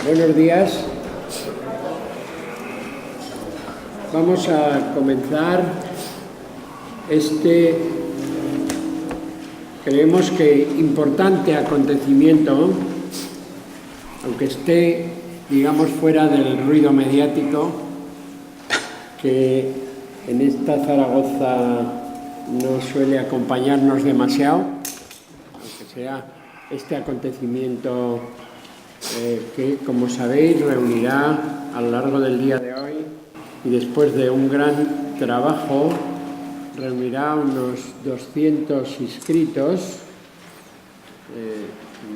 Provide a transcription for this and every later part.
Buenos días. Vamos a comenzar creemos que importante acontecimiento, aunque esté, digamos, fuera del ruido mediático, que en esta Zaragoza no suele acompañarnos demasiado, aunque sea este acontecimiento que, como sabéis, reunirá a lo largo del día de hoy y después de un gran trabajo, reunirá unos 200 inscritos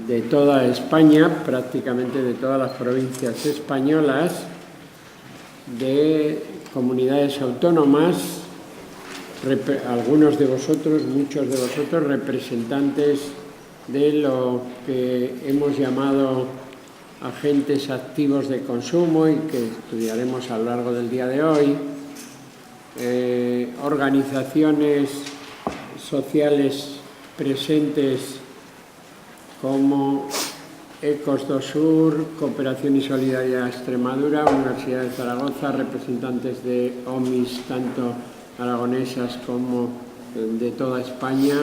de toda España, prácticamente de todas las provincias españolas, de comunidades autónomas, algunos de vosotros, muchos de vosotros, representantes de lo que hemos llamado agentes activos de consumo y que estudiaremos a lo largo del día de hoy, organizaciones sociales presentes como Ecos do Sur, Cooperación y Solidaridad Extremadura, Universidad de Zaragoza, representantes de OMIS, tanto aragonesas como de toda España,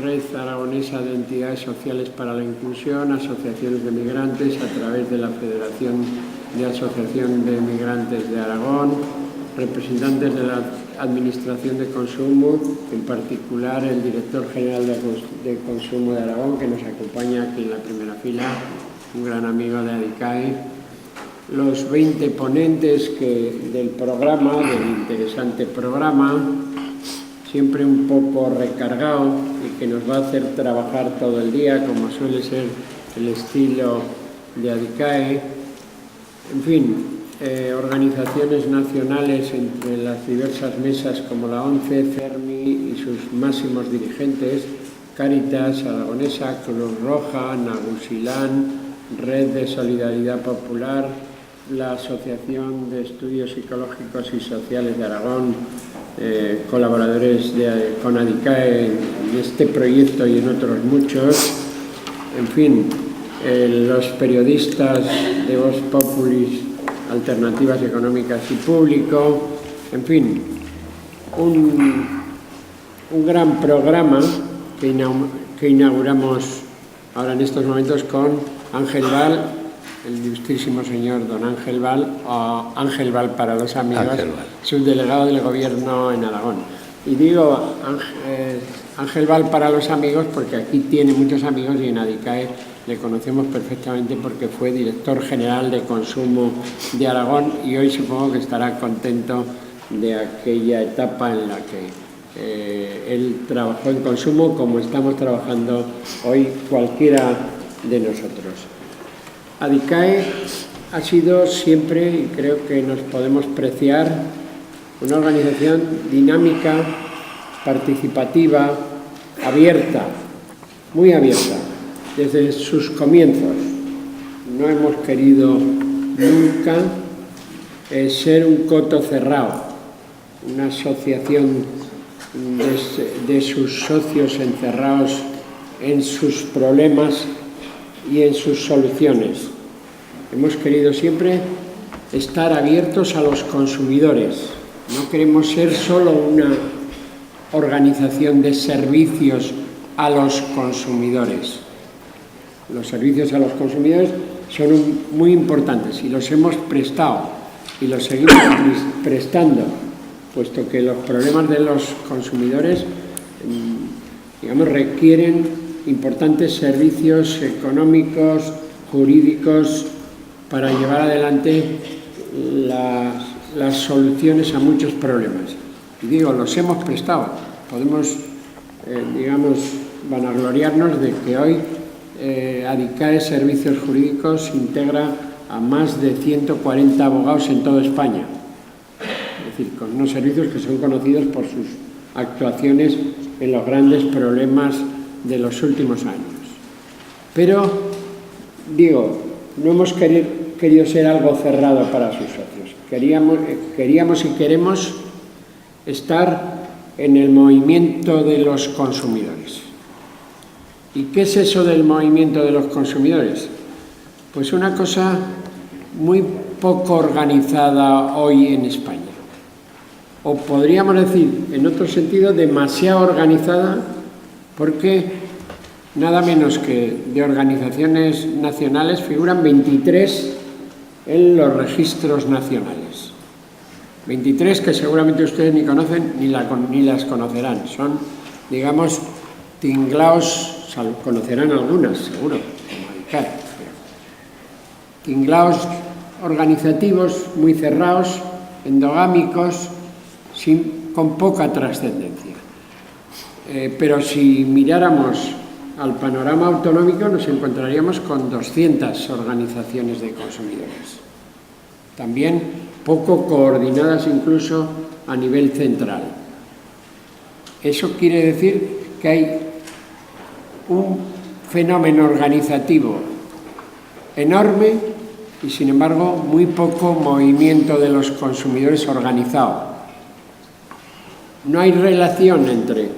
Red Aragonesa de Entidades Sociales para la Inclusión, asociaciones de migrantes a través de la Federación de Asociación de Migrantes de Aragón, representantes de la Administración de Consumo, en particular el Director General de Consumo de Aragón, que nos acompaña aquí en la primera fila, un gran amigo de ADICAE, los 20 ponentes del programa, del interesante programa, siempre un poco recargado y que nos va a hacer trabajar todo el día, como suele ser el estilo de ADICAE. En fin, organizaciones nacionales entre las diversas mesas como la ONCE, Fermi y sus máximos dirigentes, Cáritas Aragonesa, Cruz Roja, Nagusilán, Red de Solidaridad Popular, la Asociación de Estudios Psicológicos y Sociales de Aragón, colaboradores con ADICAE en este proyecto y en otros muchos, en fin, los periodistas de Vox Populi, Alternativas Económicas y Público, en fin, un gran programa que inauguramos ahora en estos momentos con Ángel Val, el ilustrísimo señor don Ángel Val, o Ángel Val para los amigos, subdelegado del Gobierno en Aragón. Y digo Ángel Val para los amigos porque aquí tiene muchos amigos y en ADICAE le conocemos perfectamente porque fue director general de consumo de Aragón y hoy supongo que estará contento de aquella etapa en la que él trabajó en consumo, como estamos trabajando hoy cualquiera de nosotros. ADICAE ha sido siempre, y creo que nos podemos preciar, una organización dinámica, participativa, abierta, muy abierta, desde sus comienzos. No hemos querido nunca ser un coto cerrado, una asociación de sus socios encerrados en sus problemas y en sus soluciones. Hemos querido siempre estar abiertos a los consumidores. No queremos ser solo una organización de servicios a los consumidores. Los servicios a los consumidores son muy importantes y los hemos prestado y los seguimos prestando, puesto que los problemas de los consumidores, digamos, requieren importantes servicios económicos, jurídicos, para llevar adelante las soluciones a muchos problemas. Y digo, los hemos prestado. Podemos, digamos, vanagloriarnos de que hoy ADICAE Servicios Jurídicos integra a más de 140 abogados en toda España. Es decir, con unos servicios que son conocidos por sus actuaciones en los grandes problemas de los últimos años. Pero, digo, no hemos querido ser algo cerrado para sus socios. Queríamos y queremos estar en el movimiento de los consumidores. ¿Y qué es eso del movimiento de los consumidores? Pues una cosa muy poco organizada hoy en España. O podríamos decir, en otro sentido, demasiado organizada, porque nada menos que de organizaciones nacionales figuran 23 en los registros nacionales. 23 que seguramente ustedes ni conocen ni las conocerán. Son, digamos, tinglaos, conocerán algunas, seguro, como ADICAE, tinglaos organizativos muy cerrados, endogámicos, con poca trascendencia. Pero si miráramos al panorama autonómico, nos encontraríamos con 200 organizaciones de consumidores. También poco coordinadas incluso a nivel central. Eso quiere decir que hay un fenómeno organizativo enorme y, sin embargo, muy poco movimiento de los consumidores organizado. No hay relación entre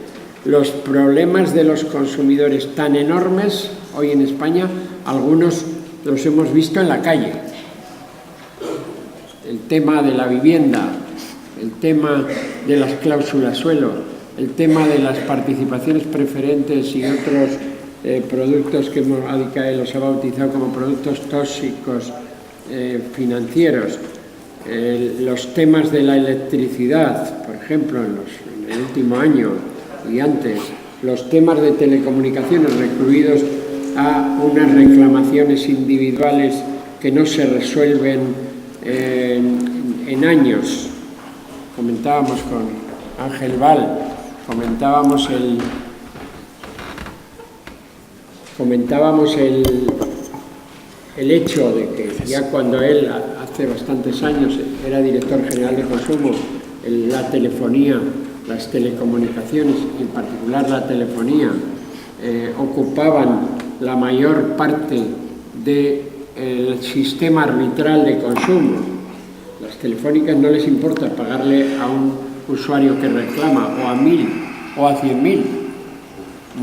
los problemas de los consumidores tan enormes hoy en España, algunos los hemos visto en la calle. El tema de la vivienda, el tema de las cláusulas suelo, el tema de las participaciones preferentes y otros productos que ADICAE los ha bautizado como productos tóxicos financieros, los temas de la electricidad, por ejemplo, en el último año y antes, los temas de telecomunicaciones recluidos a unas reclamaciones individuales que no se resuelven en años. Comentábamos con Ángel Val, comentábamos el hecho de que ya cuando él, hace bastantes años, era director general de consumo, la telefonía, las telecomunicaciones, en particular la telefonía, ocupaban la mayor parte del sistema arbitral de consumo. Las telefónicas no les importa pagarle a un usuario que reclama o a 1.000 o a 100.000.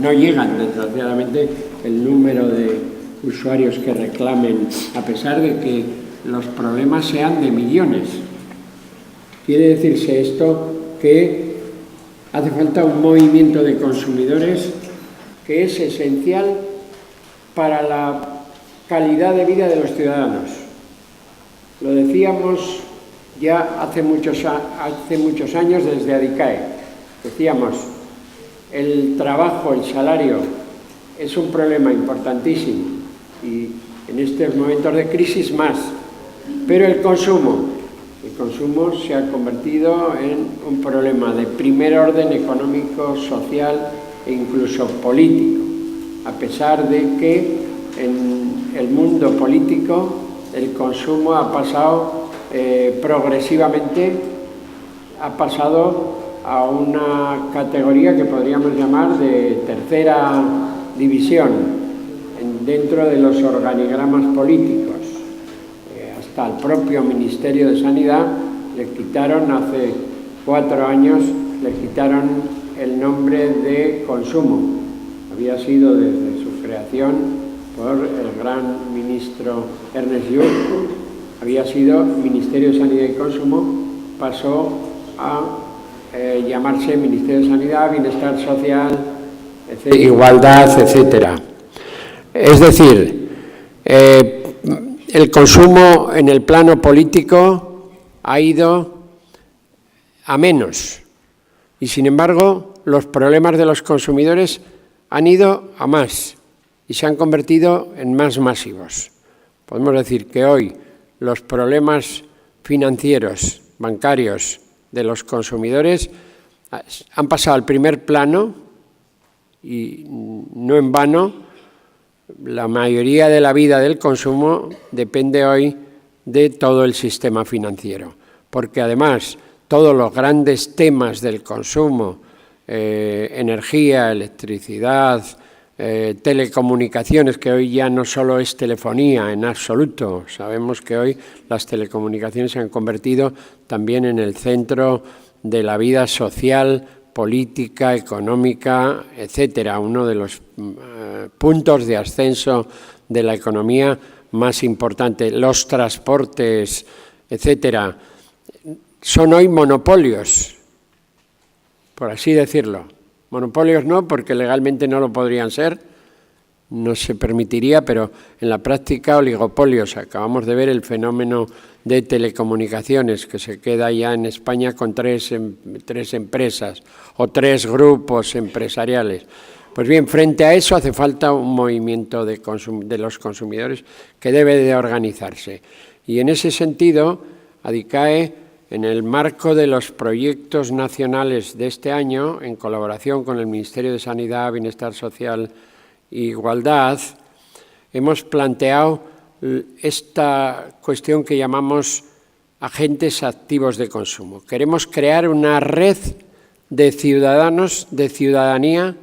No llegan, desgraciadamente, el número de usuarios que reclamen, a pesar de que los problemas sean de millones. Quiere decirse esto que hace falta un movimiento de consumidores que es esencial para la calidad de vida de los ciudadanos. Lo decíamos ya hace muchos años desde ADICAE. Decíamos, el trabajo, el salario, es un problema importantísimo y en estos momentos de crisis más. Pero el consumo se ha convertido en un problema de primer orden económico, social e incluso político, a pesar de que en el mundo político el consumo ha pasado progresivamente, ha pasado a una categoría que podríamos llamar de tercera división dentro de los organigramas políticos. Hasta el propio Ministerio de Sanidad le quitaron, hace 4 años, le quitaron el nombre de consumo. Había sido desde su creación por el gran ministro Ernest Lluch, había sido Ministerio de Sanidad y Consumo, pasó a llamarse Ministerio de Sanidad, Bienestar Social, Igualdad, etcétera. Es decir, el consumo en el plano político ha ido a menos y, sin embargo, los problemas de los consumidores han ido a más y se han convertido en más masivos. Podemos decir que hoy los problemas financieros, bancarios de los consumidores han pasado al primer plano y no en vano. La mayoría de la vida del consumo depende hoy de todo el sistema financiero, porque además todos los grandes temas del consumo, energía, electricidad, telecomunicaciones, que hoy ya no solo es telefonía en absoluto, sabemos que hoy las telecomunicaciones se han convertido también en el centro de la vida social, política, económica, etcétera. Uno de los puntos de ascenso de la economía más importante. Los transportes, etcétera, son hoy monopolios, por así decirlo. Monopolios no, porque legalmente no lo podrían ser, no se permitiría, pero en la práctica oligopolios. Acabamos de ver el fenómeno de telecomunicaciones, que se queda ya en España con tres empresas o 3 grupos empresariales. Pues bien, frente a eso hace falta un movimiento de los consumidores que debe de organizarse. Y en ese sentido, ADICAE, en el marco de los proyectos nacionales de este año, en colaboración con el Ministerio de Sanidad, Bienestar Social e Igualdad, hemos planteado esta cuestión que llamamos agentes activos de consumo. Queremos crear una red de ciudadanos, de ciudadanía,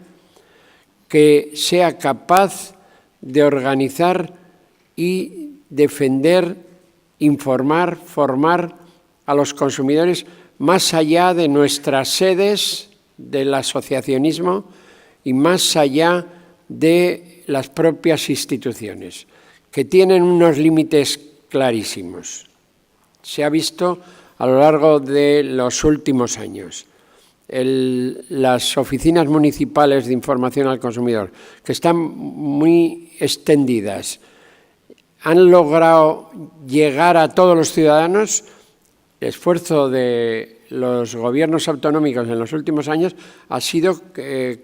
que sea capaz de organizar y defender, informar, formar a los consumidores más allá de nuestras sedes del asociacionismo y más allá de las propias instituciones, que tienen unos límites clarísimos. Se ha visto a lo largo de los últimos años. Las oficinas municipales de información al consumidor, que están muy extendidas, han logrado llegar a todos los ciudadanos. El esfuerzo de los gobiernos autonómicos en los últimos años ha sido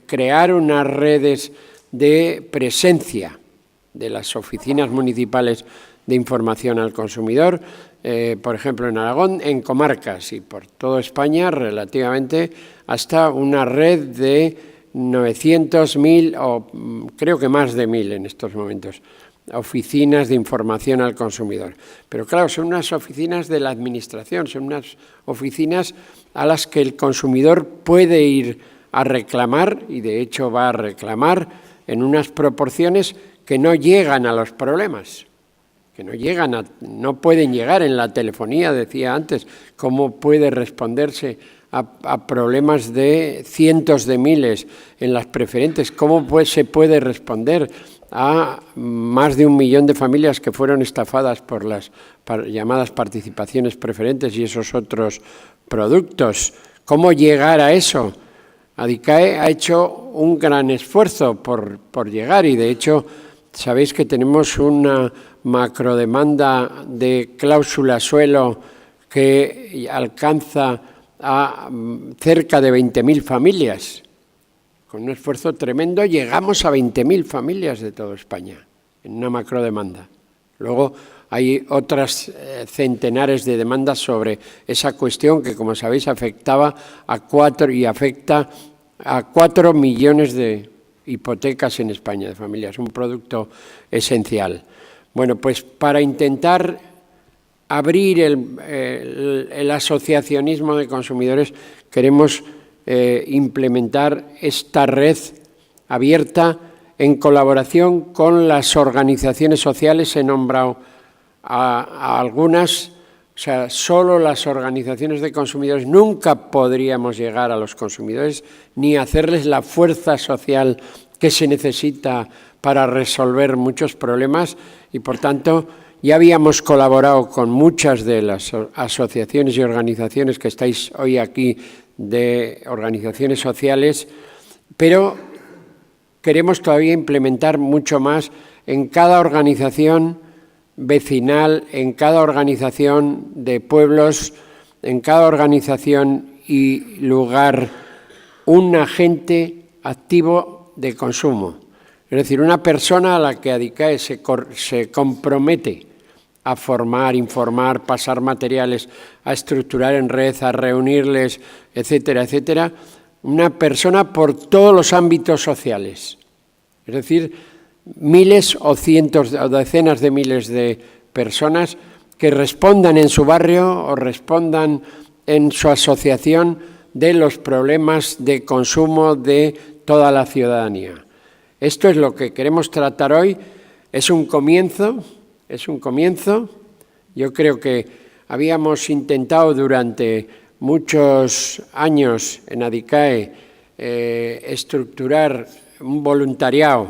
crear unas redes de presencia de las oficinas municipales de información al consumidor, por ejemplo en Aragón, en comarcas y por toda España relativamente, hasta una red de 900, 1000 o creo que más de 1000 en estos momentos, oficinas de información al consumidor. Pero claro, son unas oficinas de la administración, son unas oficinas a las que el consumidor puede ir a reclamar, y de hecho va a reclamar en unas proporciones que no llegan a los problemas, que no pueden llegar en la telefonía, decía antes. ¿Cómo puede responderse a problemas de cientos de miles en las preferentes? ¿Cómo se puede responder a más de 1 millón de familias que fueron estafadas por las llamadas participaciones preferentes y esos otros productos? ¿Cómo llegar a eso? ADICAE ha hecho un gran esfuerzo por llegar y, de hecho, sabéis que tenemos una macrodemanda de cláusula suelo que alcanza a cerca de 20.000 familias. Con un esfuerzo tremendo llegamos a 20.000 familias de toda España en una macrodemanda. Luego hay otras centenares de demandas sobre esa cuestión que, como sabéis, afectaba a 4 millones de hipotecas en España, de familias, un producto esencial. Bueno, pues para intentar abrir el asociacionismo de consumidores, queremos implementar esta red abierta en colaboración con las organizaciones sociales. He nombrado a algunas, o sea, solo las organizaciones de consumidores. Nunca podríamos llegar a los consumidores ni hacerles la fuerza social que se necesita para resolver muchos problemas y, por tanto, ya habíamos colaborado con muchas de las asociaciones y organizaciones que estáis hoy aquí, de organizaciones sociales, pero queremos todavía implementar mucho más en cada organización vecinal, en cada organización de pueblos, en cada organización y lugar, un agente activo de consumo. Es decir, una persona a la que ADICAE se compromete a formar, informar, pasar materiales, a estructurar en red, a reunirles, etcétera, etcétera. Una persona por todos los ámbitos sociales. Es decir, miles o cientos o decenas de miles de personas que respondan en su barrio o respondan en su asociación de los problemas de consumo de toda la ciudadanía. Esto es lo que queremos tratar hoy. Es un comienzo. Yo creo que habíamos intentado durante muchos años en ADICAE estructurar un voluntariado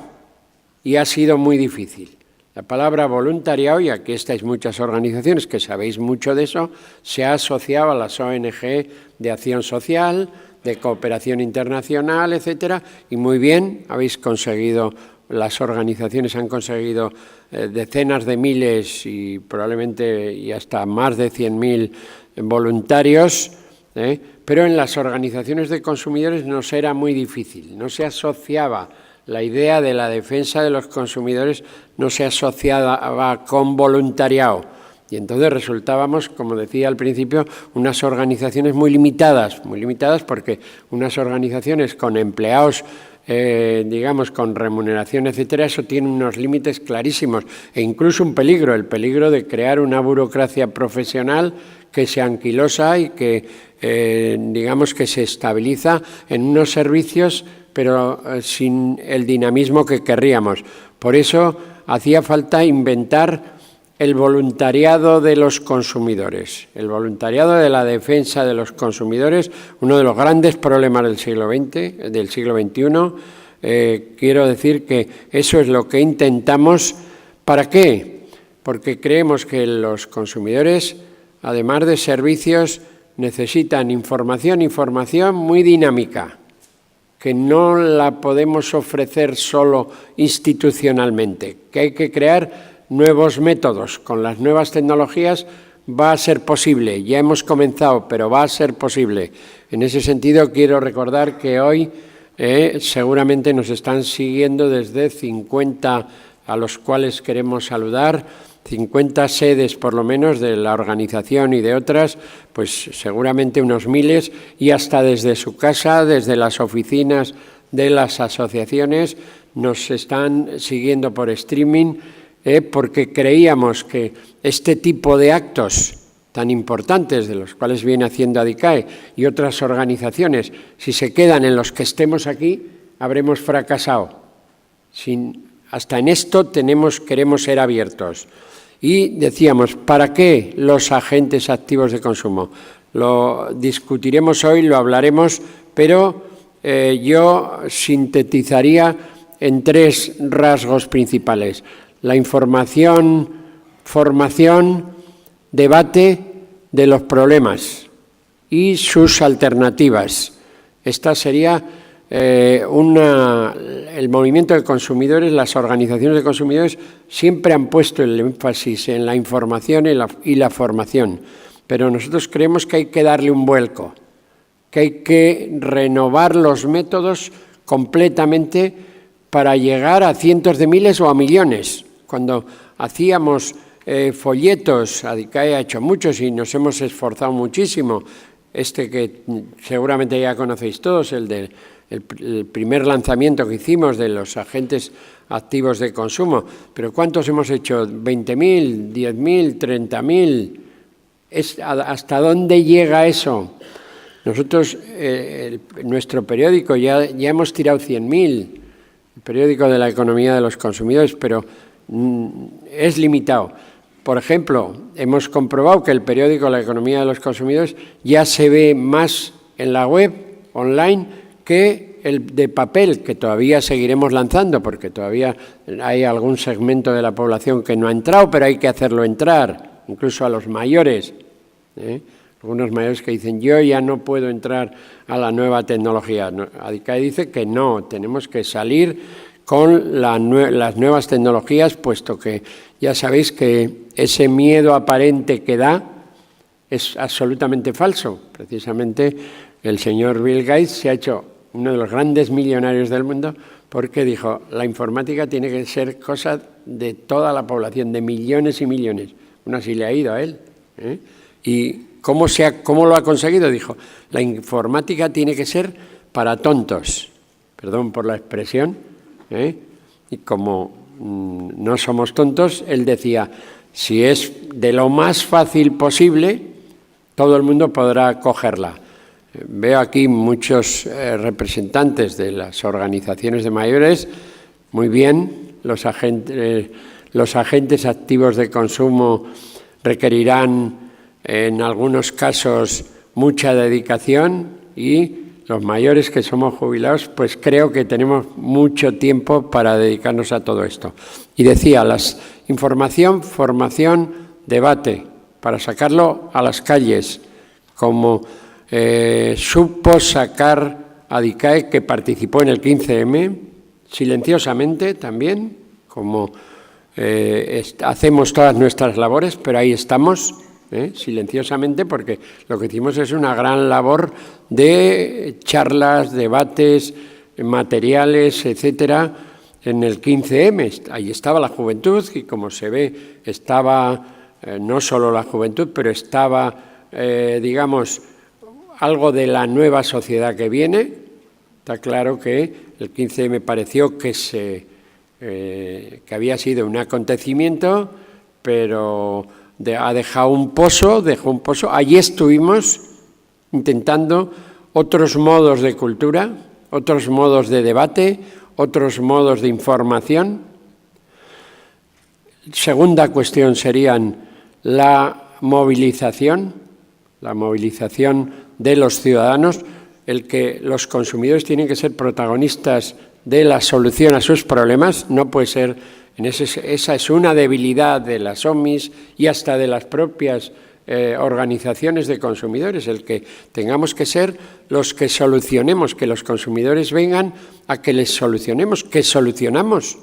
y ha sido muy difícil. La palabra voluntariado, y aquí estáis muchas organizaciones que sabéis mucho de eso, se ha asociado a las ONG de acción social, de cooperación internacional, etcétera, y muy bien, habéis conseguido, las organizaciones han conseguido decenas de miles y probablemente y hasta más de 100.000 voluntarios, pero en las organizaciones de consumidores nos era muy difícil, no se asociaba. La idea de la defensa de los consumidores no se asociaba con voluntariado y entonces resultábamos, como decía al principio, unas organizaciones muy limitadas porque unas organizaciones con empleados, digamos, con remuneración, etcétera, eso tiene unos límites clarísimos e incluso un peligro, el peligro de crear una burocracia profesional que se anquilosa y que, digamos, que se estabiliza en unos servicios pero sin el dinamismo que querríamos. Por eso hacía falta inventar el voluntariado de los consumidores, el voluntariado de la defensa de los consumidores, uno de los grandes problemas del siglo XX, del siglo XXI. Quiero decir que eso es lo que intentamos. ¿Para qué? Porque creemos que los consumidores, además de servicios, necesitan información muy dinámica, que no la podemos ofrecer solo institucionalmente, que hay que crear nuevos métodos. Con las nuevas tecnologías va a ser posible, ya hemos comenzado, pero va a ser posible. En ese sentido, quiero recordar que hoy seguramente nos están siguiendo desde 50, a los cuales queremos saludar, 50 sedes por lo menos de la organización y de otras, pues seguramente unos miles, y hasta desde su casa, desde las oficinas de las asociaciones, nos están siguiendo por streaming, porque creíamos que este tipo de actos tan importantes, de los cuales viene haciendo ADICAE y otras organizaciones, si se quedan en los que estemos aquí, habremos fracasado. Hasta en esto queremos ser abiertos. Y decíamos, ¿para qué los agentes activos de consumo? Lo discutiremos hoy, lo hablaremos, pero yo sintetizaría en 3 rasgos principales. La información, formación, debate de los problemas y sus alternativas. Esta sería el movimiento de consumidores, las organizaciones de consumidores siempre han puesto el énfasis en la información y la formación, pero nosotros creemos que hay que darle un vuelco, que hay que renovar los métodos completamente para llegar a cientos de miles o a millones. Cuando hacíamos folletos, ADICAE ha hecho muchos y nos hemos esforzado muchísimo, que seguramente ya conocéis todos, el primer lanzamiento que hicimos de los agentes activos de consumo. Pero ¿cuántos hemos hecho? ¿20.000, 10.000, 30.000? ¿Hasta dónde llega eso? Nosotros, nuestro periódico, ya hemos tirado 100.000, el periódico de la economía de los consumidores, pero es limitado. Por ejemplo, hemos comprobado que el periódico La economía de los consumidores ya se ve más en la web, online, que el de papel, que todavía seguiremos lanzando, porque todavía hay algún segmento de la población que no ha entrado, pero hay que hacerlo entrar, incluso a los mayores. Algunos mayores que dicen, yo ya no puedo entrar a la nueva tecnología. ADICAE dice que no, tenemos que salir con las nuevas tecnologías, puesto que ya sabéis que ese miedo aparente que da es absolutamente falso. Precisamente el señor Bill Gates se ha hecho uno de los grandes millonarios del mundo porque dijo, la informática tiene que ser cosa de toda la población, de millones y millones. Bueno, así le ha ido a él. ¿Y cómo lo ha conseguido? Dijo, la informática tiene que ser para tontos. Perdón por la expresión. Y como no somos tontos, él decía, si es de lo más fácil posible, todo el mundo podrá cogerla. Veo aquí muchos representantes de las organizaciones de mayores. Muy bien, los agentes activos de consumo requerirán en algunos casos mucha dedicación y los mayores que somos jubilados, pues creo que tenemos mucho tiempo para dedicarnos a todo esto. Y decía, información, formación, debate, para sacarlo a las calles, como supo sacar ADICAE, que participó en el 15M, silenciosamente también, como hacemos todas nuestras labores, pero ahí estamos, silenciosamente, porque lo que hicimos es una gran labor de charlas, debates, materiales, etcétera, en el 15M. Ahí estaba la juventud y, como se ve, estaba no solo la juventud, pero estaba, digamos, algo de la nueva sociedad que viene. Está claro que el 15 me pareció que había sido un acontecimiento, pero ha dejado un pozo, Allí estuvimos intentando otros modos de cultura, otros modos de debate, otros modos de información. Segunda cuestión serían la movilización de los ciudadanos, el que los consumidores tienen que ser protagonistas de la solución a sus problemas. No puede ser, esa es una debilidad de las OMIs y hasta de las propias organizaciones de consumidores, el que tengamos que ser los que solucionemos, que los consumidores vengan a que les solucionemos, que solucionamos,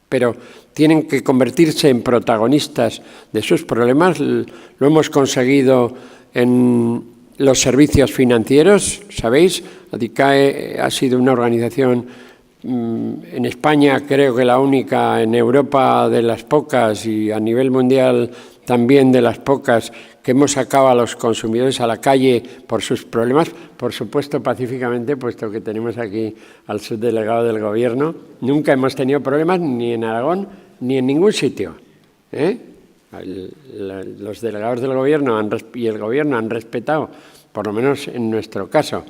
pero tienen que convertirse en protagonistas de sus problemas. Lo hemos conseguido en los servicios financieros, ¿sabéis? ADICAE ha sido una organización en España, creo que la única, en Europa de las pocas y a nivel mundial también de las pocas, que hemos sacado a los consumidores a la calle por sus problemas, por supuesto pacíficamente, puesto que tenemos aquí al subdelegado del Gobierno. Nunca hemos tenido problemas ni en Aragón ni en ningún sitio. Los delegados del Gobierno y el Gobierno han respetado, por lo menos en nuestro caso,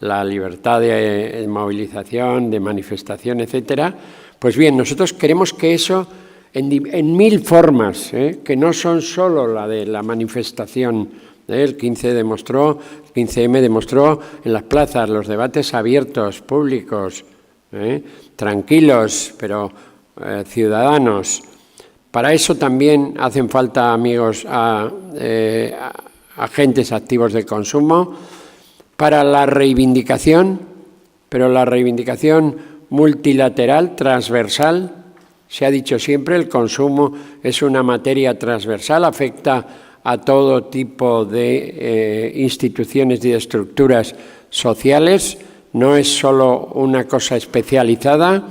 la libertad de movilización, de manifestación, etcétera. Pues bien, nosotros queremos que eso, en mil formas, que no son solo la de la manifestación. El 15M demostró en las plazas los debates abiertos, públicos, tranquilos, pero ciudadanos. Para eso también hacen falta, amigos, agentes activos de consumo, para la reivindicación, pero la reivindicación multilateral, transversal. Se ha dicho siempre, el consumo es una materia transversal, afecta a todo tipo de instituciones y de estructuras sociales, no es solo una cosa especializada,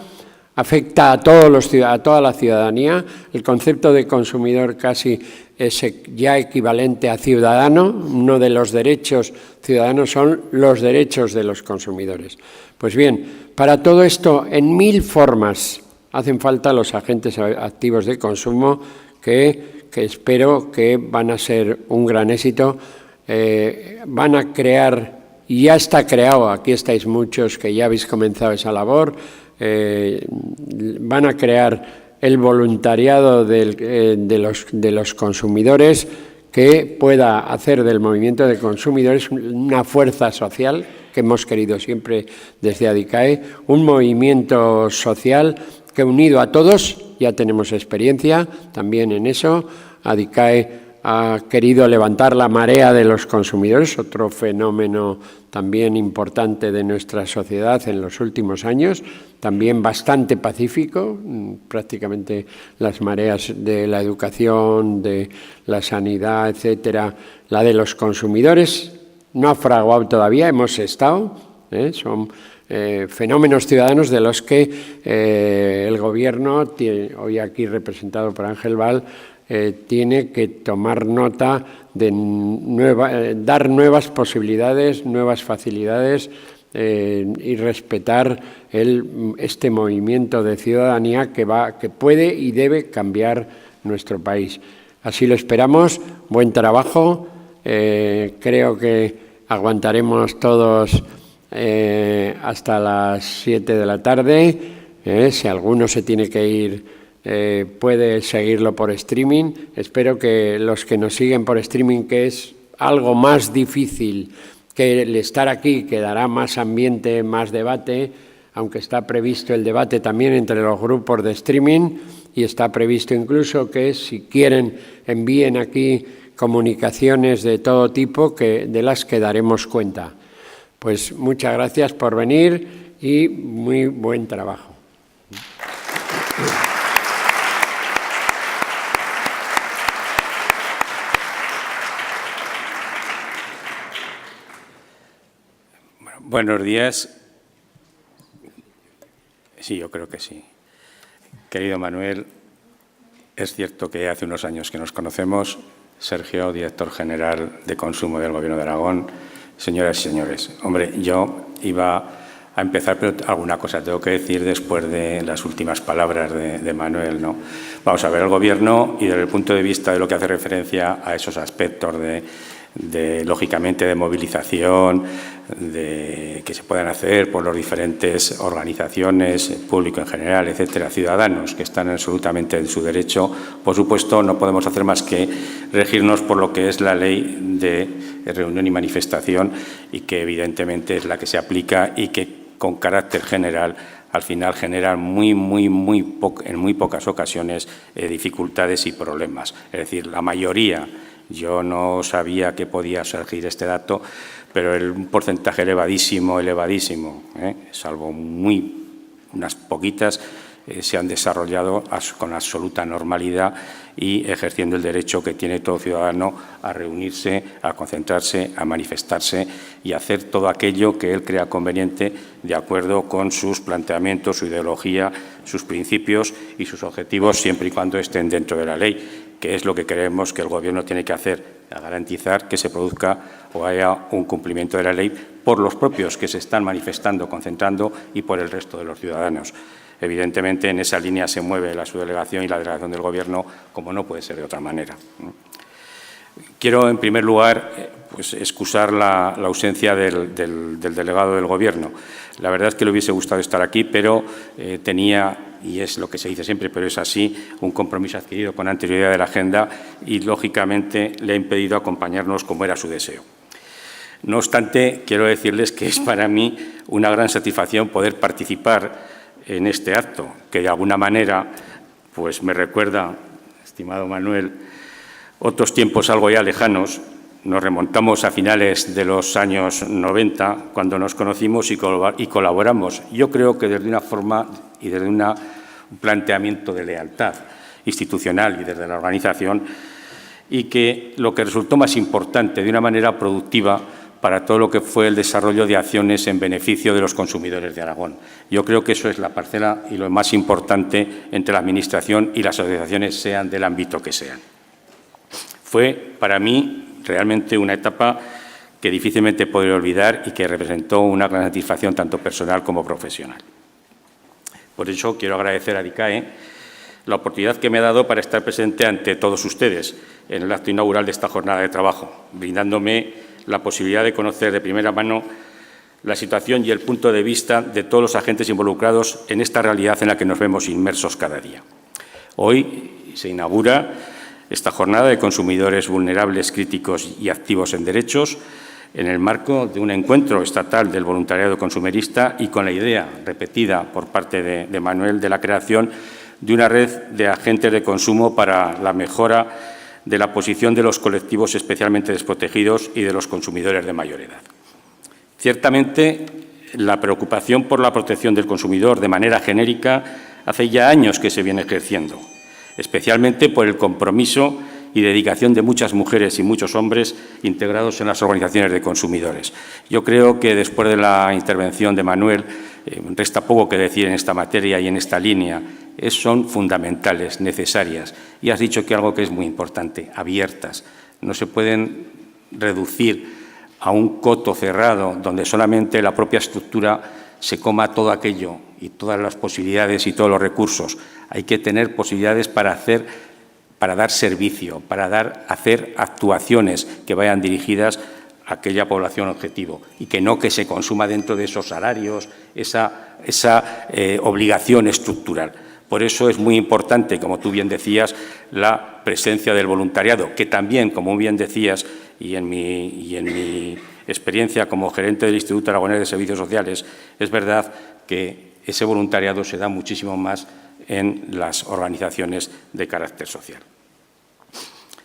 afecta a toda la ciudadanía. El concepto de consumidor casi es ya equivalente a ciudadano. Uno de los derechos ciudadanos son los derechos de los consumidores. Pues bien, para todo esto, en mil formas, hacen falta los agentes activos de consumo que espero que van a ser un gran éxito. Van a crear, y ya está creado, aquí estáis muchos que ya habéis comenzado esa labor, van a crear el voluntariado de los consumidores, que pueda hacer del movimiento de consumidores una fuerza social, que hemos querido siempre desde ADICAE, un movimiento social que, unido a todos, ya tenemos experiencia también en eso. ADICAE ha querido levantar la marea de los consumidores, otro fenómeno también importante de nuestra sociedad en los últimos años, también bastante pacífico. Prácticamente las mareas de la educación, de la sanidad, etcétera, la de los consumidores no ha fraguado todavía, hemos estado, son fenómenos ciudadanos de los que el Gobierno, hoy aquí representado por Ángel Val, tiene que tomar nota de dar nuevas posibilidades, nuevas facilidades y respetar este movimiento de ciudadanía que puede y debe cambiar nuestro país. Así lo esperamos. Buen trabajo. Creo que aguantaremos todos hasta las 7 de la tarde. Si alguno se tiene que ir, puede seguirlo por streaming. Espero que los que nos siguen por streaming, que es algo más difícil que el estar aquí que dará más ambiente, más debate, aunque está previsto el debate también entre los grupos de streaming y está previsto incluso que, si quieren, envíen aquí comunicaciones de todo tipo de las que daremos cuenta. Pues muchas gracias por venir y muy buen trabajo. Buenos días. Sí, yo creo que sí. Querido Manuel, es cierto que hace unos años que nos conocemos. Sergio, director general de Consumo del Gobierno de Aragón. Señoras y señores, hombre, yo iba a empezar, pero alguna cosa tengo que decir después de las últimas palabras de Manuel, ¿no? Vamos a ver, el Gobierno, y desde el punto de vista de lo que hace referencia a esos aspectos lógicamente, de movilización, que se puedan hacer por las diferentes organizaciones, público en general, etcétera, ciudadanos que están absolutamente en su derecho, por supuesto, no podemos hacer más que regirnos por lo que es la ley de reunión y manifestación, y que evidentemente es la que se aplica y que con carácter general al final genera en muy pocas ocasiones dificultades y problemas. Es decir, la mayoría. Yo no sabía que podía surgir este dato, pero un porcentaje elevadísimo, salvo unas poquitas, se han desarrollado con absoluta normalidad y ejerciendo el derecho que tiene todo ciudadano a reunirse, a concentrarse, a manifestarse y a hacer todo aquello que él crea conveniente de acuerdo con sus planteamientos, su ideología, sus principios y sus objetivos, siempre y cuando estén dentro de la ley, que es lo que creemos que el Gobierno tiene que hacer, a garantizar que se produzca o haya un cumplimiento de la ley por los propios que se están manifestando, concentrando y por el resto de los ciudadanos. Evidentemente, en esa línea se mueve la subdelegación y la delegación del Gobierno, como no puede ser de otra manera. Quiero, en primer lugar, excusar la ausencia del delegado del Gobierno. La verdad es que le hubiese gustado estar aquí, pero tenía, y es lo que se dice siempre, pero es así, un compromiso adquirido con anterioridad de la agenda y, lógicamente, le ha impedido acompañarnos como era su deseo. No obstante, quiero decirles que es para mí una gran satisfacción poder participar en este acto, que de alguna manera pues me recuerda, estimado Manuel, otros tiempos algo ya lejanos. Nos remontamos a finales de los años 90, cuando nos conocimos y colaboramos. Yo creo que desde una forma y desde un planteamiento de lealtad institucional y desde la organización, y que lo que resultó más importante, de una manera productiva, para todo lo que fue el desarrollo de acciones en beneficio de los consumidores de Aragón. Yo creo que eso es la parcela y lo más importante entre la Administración y las asociaciones, sean del ámbito que sean. Fue, para mí, realmente una etapa que difícilmente podré olvidar y que representó una gran satisfacción tanto personal como profesional. Por eso quiero agradecer a DICAE la oportunidad que me ha dado para estar presente ante todos ustedes en el acto inaugural de esta jornada de trabajo, brindándome la posibilidad de conocer de primera mano la situación y el punto de vista de todos los agentes involucrados en esta realidad en la que nos vemos inmersos cada día. Hoy se inaugura esta jornada de consumidores vulnerables, críticos y activos en derechos, en el marco de un encuentro estatal del voluntariado consumerista y con la idea repetida por parte de Manuel de la creación de una red de agentes de consumo para la mejora de la posición de los colectivos especialmente desprotegidos y de los consumidores de mayor edad. Ciertamente, la preocupación por la protección del consumidor de manera genérica hace ya años que se viene ejerciendo, especialmente por el compromiso y dedicación de muchas mujeres y muchos hombres integrados en las organizaciones de consumidores. Yo creo que después de la intervención de Manuel, resta poco que decir en esta materia y en esta línea. Son fundamentales, necesarias. Y has dicho que algo que es muy importante, abiertas. No se pueden reducir a un coto cerrado donde solamente la propia estructura se coma todo aquello y todas las posibilidades y todos los recursos. Hay que tener posibilidades para dar servicio, para hacer actuaciones que vayan dirigidas a aquella población objetivo y que no que se consuma dentro de esos salarios, esa obligación estructural. Por eso es muy importante, como tú bien decías, la presencia del voluntariado, que también, como bien decías, y en mi experiencia como gerente del Instituto Aragonés de Servicios Sociales, es verdad que ese voluntariado se da muchísimo más en las organizaciones de carácter social.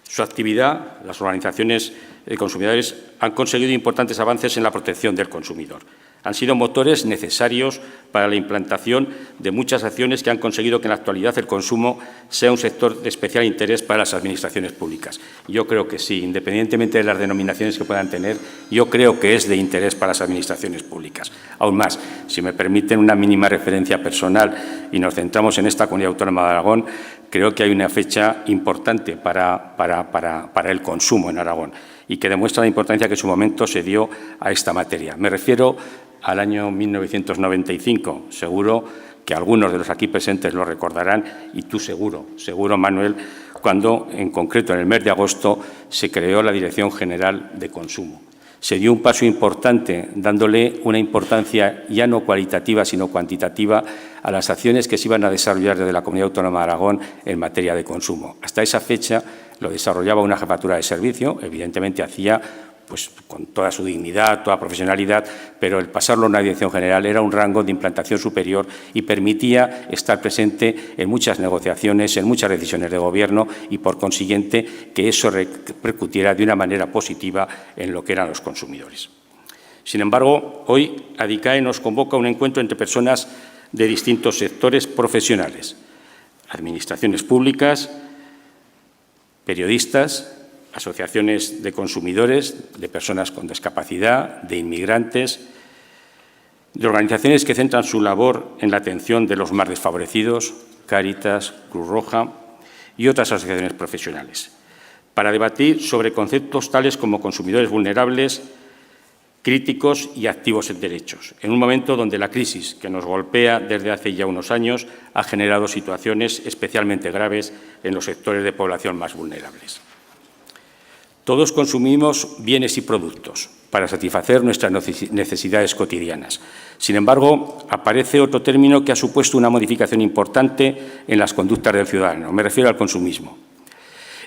Su actividad, las organizaciones de consumidores, han conseguido importantes avances en la protección del consumidor. Han sido motores necesarios para la implantación de muchas acciones que han conseguido que en la actualidad el consumo sea un sector de especial interés para las administraciones públicas. Yo creo que sí, independientemente de las denominaciones que puedan tener, yo creo que es de interés para las administraciones públicas. Aún más, si me permiten una mínima referencia personal y nos centramos en esta Comunidad Autónoma de Aragón, creo que hay una fecha importante para el consumo en Aragón y que demuestra la importancia que en su momento se dio a esta materia. Me refiero al año 1995. Seguro que algunos de los aquí presentes lo recordarán y tú seguro, Manuel, cuando en concreto en el mes de agosto se creó la Dirección General de Consumo. Se dio un paso importante dándole una importancia ya no cualitativa sino cuantitativa a las acciones que se iban a desarrollar desde la Comunidad Autónoma de Aragón en materia de consumo. Hasta esa fecha lo desarrollaba una jefatura de servicio, evidentemente hacía pues con toda su dignidad, toda profesionalidad, pero el pasarlo a una dirección general era un rango de implantación superior y permitía estar presente en muchas negociaciones, en muchas decisiones de Gobierno y, por consiguiente, que eso repercutiera de una manera positiva en lo que eran los consumidores. Sin embargo, hoy ADICAE nos convoca a un encuentro entre personas de distintos sectores profesionales, administraciones públicas, periodistas, asociaciones de consumidores, de personas con discapacidad, de inmigrantes, de organizaciones que centran su labor en la atención de los más desfavorecidos, Cáritas, Cruz Roja y otras asociaciones profesionales, para debatir sobre conceptos tales como consumidores vulnerables, críticos y activos en derechos, en un momento donde la crisis que nos golpea desde hace ya unos años ha generado situaciones especialmente graves en los sectores de población más vulnerables. Todos consumimos bienes y productos para satisfacer nuestras necesidades cotidianas. Sin embargo, aparece otro término que ha supuesto una modificación importante en las conductas del ciudadano. Me refiero al consumismo.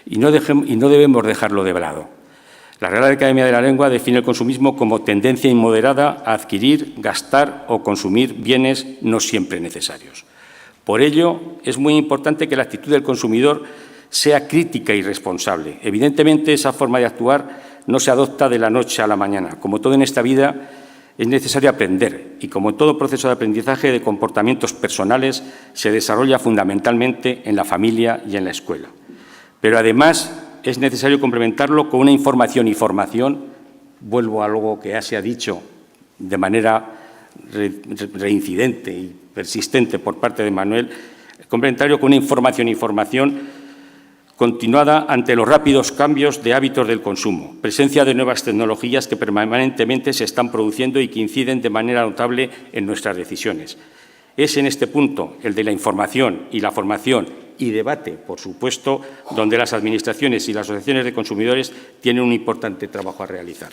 Y no debemos dejarlo de lado. La Real Academia de la Lengua define el consumismo como tendencia inmoderada a adquirir, gastar o consumir bienes no siempre necesarios. Por ello, es muy importante que la actitud del consumidor sea crítica y responsable. Evidentemente, esa forma de actuar no se adopta de la noche a la mañana. Como todo en esta vida, es necesario aprender y, como todo proceso de aprendizaje de comportamientos personales, se desarrolla fundamentalmente en la familia y en la escuela. Pero, además, es necesario complementarlo con una información y formación, vuelvo a algo que ya se ha dicho de manera reincidente y persistente por parte de Manuel, complementario con una información y formación continuada ante los rápidos cambios de hábitos del consumo, presencia de nuevas tecnologías que permanentemente se están produciendo y que inciden de manera notable en nuestras decisiones. Es en este punto, el de la información y la formación y debate, por supuesto, donde las administraciones y las asociaciones de consumidores tienen un importante trabajo a realizar.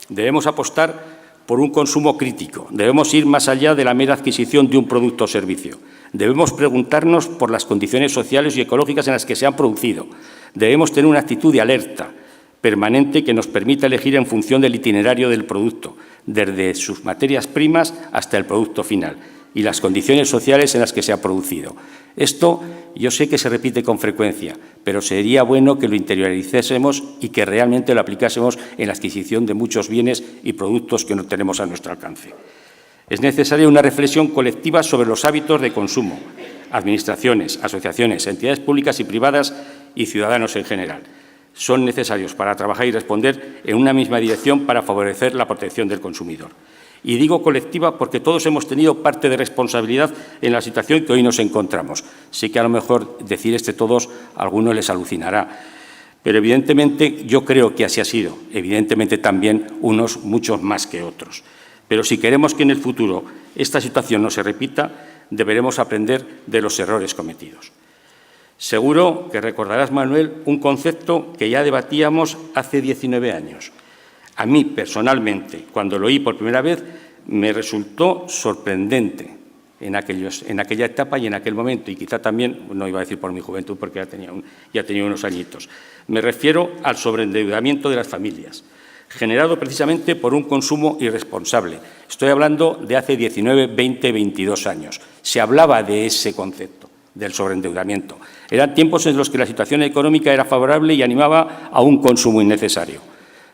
Debemos apostar por un consumo crítico. Debemos ir más allá de la mera adquisición de un producto o servicio. Debemos preguntarnos por las condiciones sociales y ecológicas en las que se han producido. Debemos tener una actitud de alerta permanente que nos permita elegir en función del itinerario del producto, desde sus materias primas hasta el producto final y las condiciones sociales en las que se ha producido. Esto yo sé que se repite con frecuencia, pero sería bueno que lo interioricésemos y que realmente lo aplicásemos en la adquisición de muchos bienes y productos que no tenemos a nuestro alcance. Es necesaria una reflexión colectiva sobre los hábitos de consumo, administraciones, asociaciones, entidades públicas y privadas y ciudadanos en general. Son necesarios para trabajar y responder en una misma dirección para favorecer la protección del consumidor. Y digo colectiva porque todos hemos tenido parte de responsabilidad en la situación que hoy nos encontramos. Sí que a lo mejor decir todos a algunos les alucinará, pero evidentemente yo creo que así ha sido. Evidentemente también unos muchos más que otros. Pero si queremos que en el futuro esta situación no se repita, deberemos aprender de los errores cometidos. Seguro que recordarás, Manuel, un concepto que ya debatíamos hace 19 años. A mí, personalmente, cuando lo oí por primera vez, me resultó sorprendente en aquella etapa y en aquel momento, y quizá también, no iba a decir por mi juventud, porque ya tenía unos añitos. Me refiero al sobreendeudamiento de las familias. generado precisamente por un consumo irresponsable. Estoy hablando de hace 19, 20, 22 años. Se hablaba de ese concepto, del sobreendeudamiento. Eran tiempos en los que la situación económica era favorable y animaba a un consumo innecesario.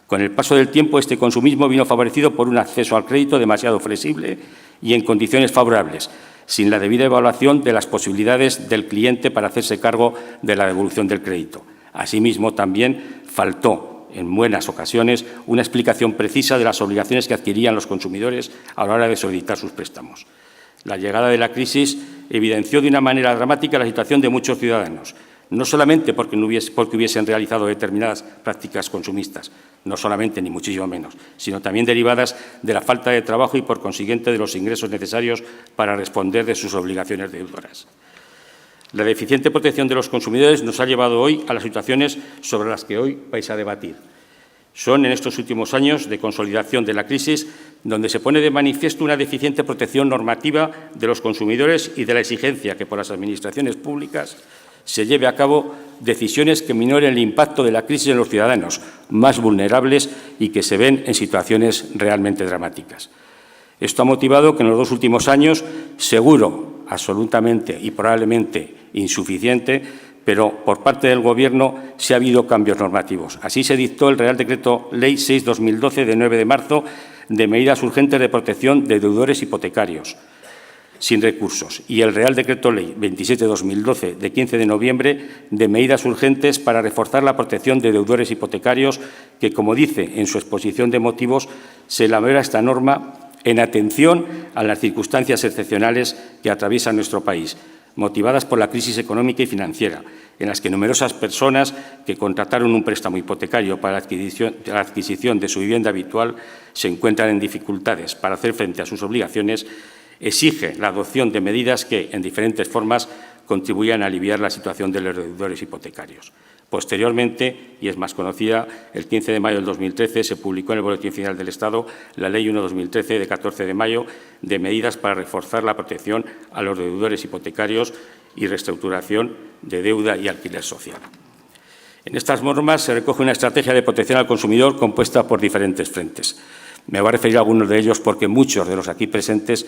Con el paso del tiempo, este consumismo vino favorecido por un acceso al crédito demasiado flexible y en condiciones favorables, sin la debida evaluación de las posibilidades del cliente para hacerse cargo de la devolución del crédito. Asimismo, también faltó, en buenas ocasiones, una explicación precisa de las obligaciones que adquirían los consumidores a la hora de solicitar sus préstamos. La llegada de la crisis evidenció de una manera dramática la situación de muchos ciudadanos, no solamente porque hubiesen realizado determinadas prácticas consumistas, no solamente ni muchísimo menos, sino también derivadas de la falta de trabajo y, por consiguiente, de los ingresos necesarios para responder de sus obligaciones deudoras. La deficiente protección de los consumidores nos ha llevado hoy a las situaciones sobre las que hoy vais a debatir. Son en estos últimos años de consolidación de la crisis donde se pone de manifiesto una deficiente protección normativa de los consumidores y de la exigencia que por las administraciones públicas se lleve a cabo decisiones que minoren el impacto de la crisis en los ciudadanos más vulnerables y que se ven en situaciones realmente dramáticas. Esto ha motivado que en los 2 últimos años, seguro, absolutamente y probablemente insuficiente, pero por parte del Gobierno sí ha habido cambios normativos. Así se dictó el Real Decreto Ley 6/2012 de 9 de marzo de medidas urgentes de protección de deudores hipotecarios sin recursos y el Real Decreto Ley 27/2012 de 15 de noviembre de medidas urgentes para reforzar la protección de deudores hipotecarios que, como dice en su exposición de motivos, se elabora esta norma en atención a las circunstancias excepcionales que atraviesan nuestro país, motivadas por la crisis económica y financiera, en las que numerosas personas que contrataron un préstamo hipotecario para la adquisición de su vivienda habitual se encuentran en dificultades para hacer frente a sus obligaciones, exige la adopción de medidas que, en diferentes formas, contribuyan a aliviar la situación de los deudores hipotecarios. Posteriormente, y es más conocida, el 15 de mayo del 2013 se publicó en el Boletín Oficial del Estado la Ley 1/2013 de 14 de mayo de medidas para reforzar la protección a los deudores hipotecarios y reestructuración de deuda y alquiler social. En estas normas se recoge una estrategia de protección al consumidor compuesta por diferentes frentes. Me voy a referir a algunos de ellos porque muchos de los aquí presentes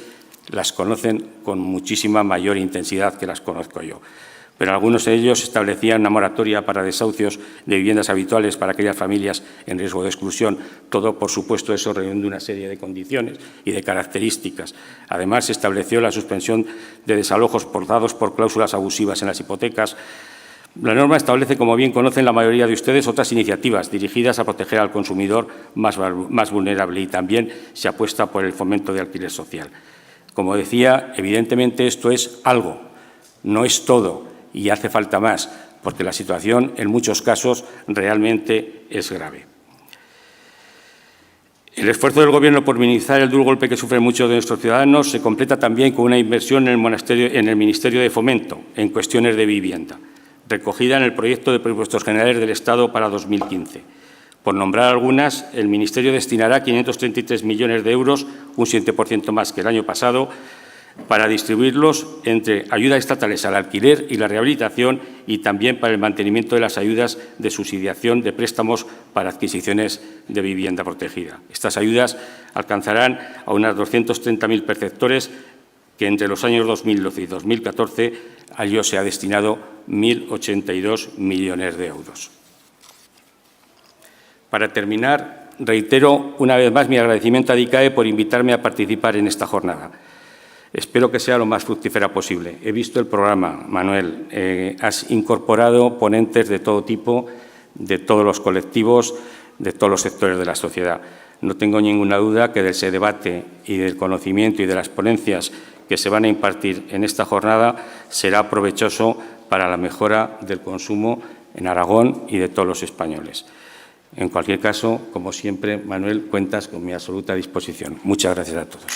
las conocen con muchísima mayor intensidad que las conozco yo. Pero algunos de ellos establecían una moratoria para desahucios de viviendas habituales para aquellas familias en riesgo de exclusión, todo, por supuesto, eso reuniendo una serie de condiciones y de características. Además, se estableció la suspensión de desalojos forzados por cláusulas abusivas en las hipotecas. La norma establece, como bien conocen la mayoría de ustedes, otras iniciativas dirigidas a proteger al consumidor más vulnerable y también se apuesta por el fomento de alquiler social. Como decía, evidentemente esto es algo, no es todo. Y hace falta más, porque la situación, en muchos casos, realmente es grave. El esfuerzo del Gobierno por minimizar el duro golpe que sufren muchos de nuestros ciudadanos se completa también con una inversión en el Ministerio de Fomento en cuestiones de vivienda, recogida en el proyecto de presupuestos generales del Estado para 2015. Por nombrar algunas, el Ministerio destinará 533 millones de euros, un 7% más que el año pasado, para distribuirlos entre ayudas estatales al alquiler y la rehabilitación y también para el mantenimiento de las ayudas de subsidiación de préstamos para adquisiciones de vivienda protegida. Estas ayudas alcanzarán a unos 230.000 perceptores que entre los años 2012 y 2014 a ellos se ha destinado 1.082 millones de euros. Para terminar, reitero una vez más mi agradecimiento a DICAE por invitarme a participar en esta jornada. Espero que sea lo más fructífera posible. He visto el programa, Manuel. Has incorporado ponentes de todo tipo, de todos los colectivos, de todos los sectores de la sociedad. No tengo ninguna duda que de ese debate y del conocimiento y de las ponencias que se van a impartir en esta jornada será provechoso para la mejora del consumo en Aragón y de todos los españoles. En cualquier caso, como siempre, Manuel, cuentas con mi absoluta disposición. Muchas gracias a todos.